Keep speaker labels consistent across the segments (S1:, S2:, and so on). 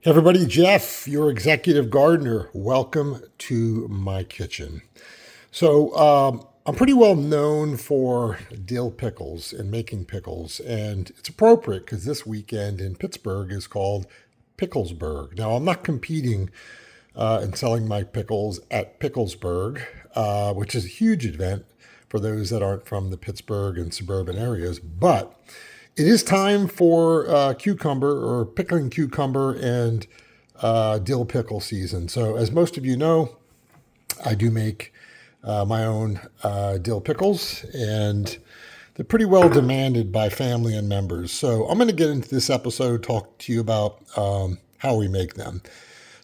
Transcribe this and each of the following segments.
S1: Hey everybody, Jeff, your executive gardener. Welcome to my kitchen. I'm pretty well known for dill pickles and making pickles, and it's appropriate because this weekend in Pittsburgh is called Picklesburg. Now, I'm not competing in selling my pickles at Picklesburg, which is a huge event for those that aren't from the Pittsburgh and suburban areas, but it is time for cucumber or pickling cucumber and dill pickle season. So as most of you know, I do make my own dill pickles, and they're pretty well demanded by family and members. So I'm going to get into this episode, talk to you about how we make them.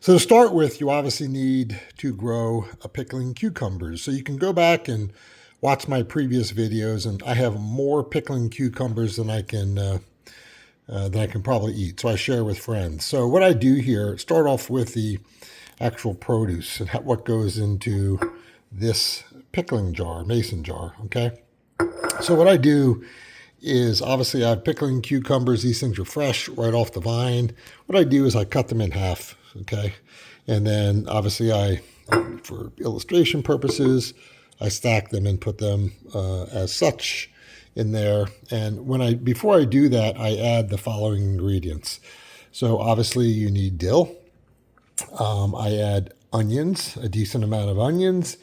S1: So to start with, you obviously need to grow a pickling cucumbers. So you can go back and watch my previous videos, and I have more pickling cucumbers than I can probably eat. So I share with friends. So what I do here, start off with the actual produce and what goes into this pickling jar, mason jar. Okay. So what I do is obviously I have pickling cucumbers. These things are fresh right off the vine. What I do is I cut them in half. Okay. And then obviously for illustration purposes, I stack them and put them as such in there. And before I do that, I add the following ingredients. So obviously you need dill. I add onions, a decent amount of onions.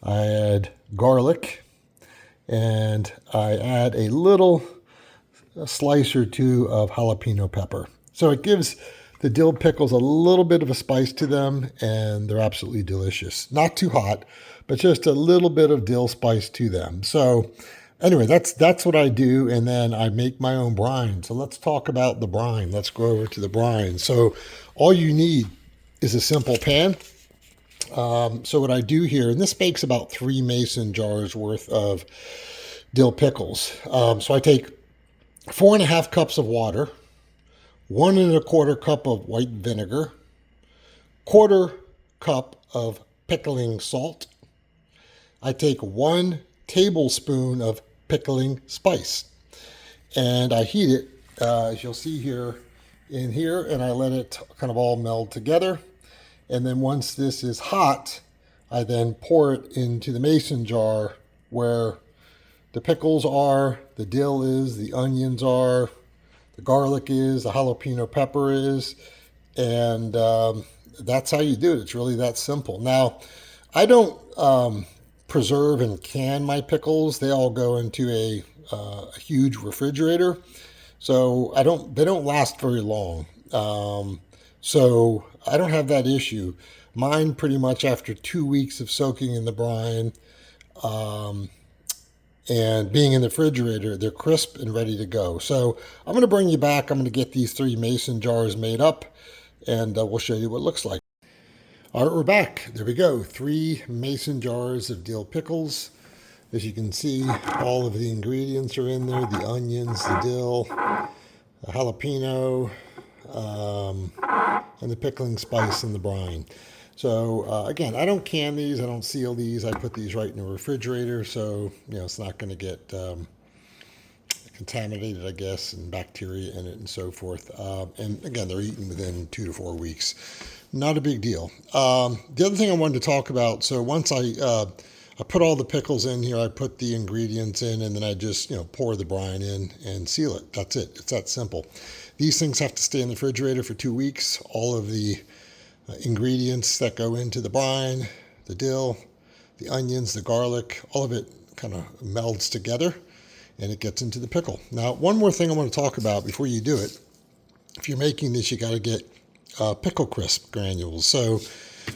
S1: I add garlic, and I add a slice or two of jalapeno pepper. So it gives the dill pickles a little bit of a spice to them, and they're absolutely delicious. Not too hot, but just a little bit of dill spice to them. So anyway, that's what I do, and then I make my own brine. So let's talk about the brine. Let's go over to the brine. So all you need is a simple pan. So what I do here, and this makes about 3 mason jars worth of dill pickles. So I take 4.5 cups of water, 1 1/4 cup of white vinegar, 1/4 cup of pickling salt. I take 1 tablespoon of pickling spice, and I heat it, as you'll see here, in here, and I let it kind of all meld together. And then once this is hot, I then pour it into the mason jar where the pickles are, the dill is, the onions are, the garlic is, the jalapeno pepper is, and that's how you do it. It's really that simple. Now, I don't preserve and can my pickles. They all go into a huge refrigerator, so they don't last very long. So I don't have that issue. Mine pretty much after 2 weeks of soaking in the brine and being in the refrigerator, they're crisp and ready to go. So I'm going to bring you back. I'm going to get these 3 mason jars made up, and we'll show you what it looks like. All right, we're back. There we go. 3 mason jars of dill pickles. As you can see, all of the ingredients are in there. The onions, the dill, the jalapeno, and the pickling spice and the brine. So again, I don't can these. I don't seal these. I put these right in the refrigerator, so it's not going to get contaminated, I guess, and bacteria in it and so forth. And again, they're eaten within 2 to 4 weeks. Not a big deal. The other thing I wanted to talk about, so once I put all the pickles in here, I put the ingredients in, and then I just pour the brine in and seal it. That's it. It's that simple. These things have to stay in the refrigerator for 2 weeks. All of the ingredients that go into the brine, the dill, the onions, the garlic, all of it kind of melds together, and it gets into the pickle. Now, one more thing I want to talk about before you do it. If you're making this, you got to get pickle crisp granules. So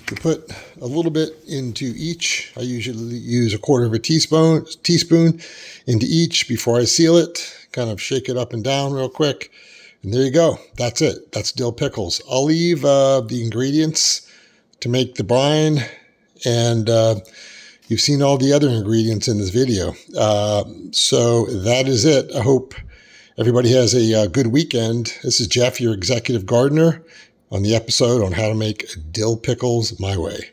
S1: you put a little bit into each. I usually use 1/4 teaspoon into each before I seal it. Kind of shake it up and down real quick. And there you go. That's it. That's dill pickles. I'll leave the ingredients to make the brine, and you've seen all the other ingredients in this video. So that is it. I hope everybody has a good weekend. This is Jeff, your executive gardener, on the episode on how to make dill pickles my way.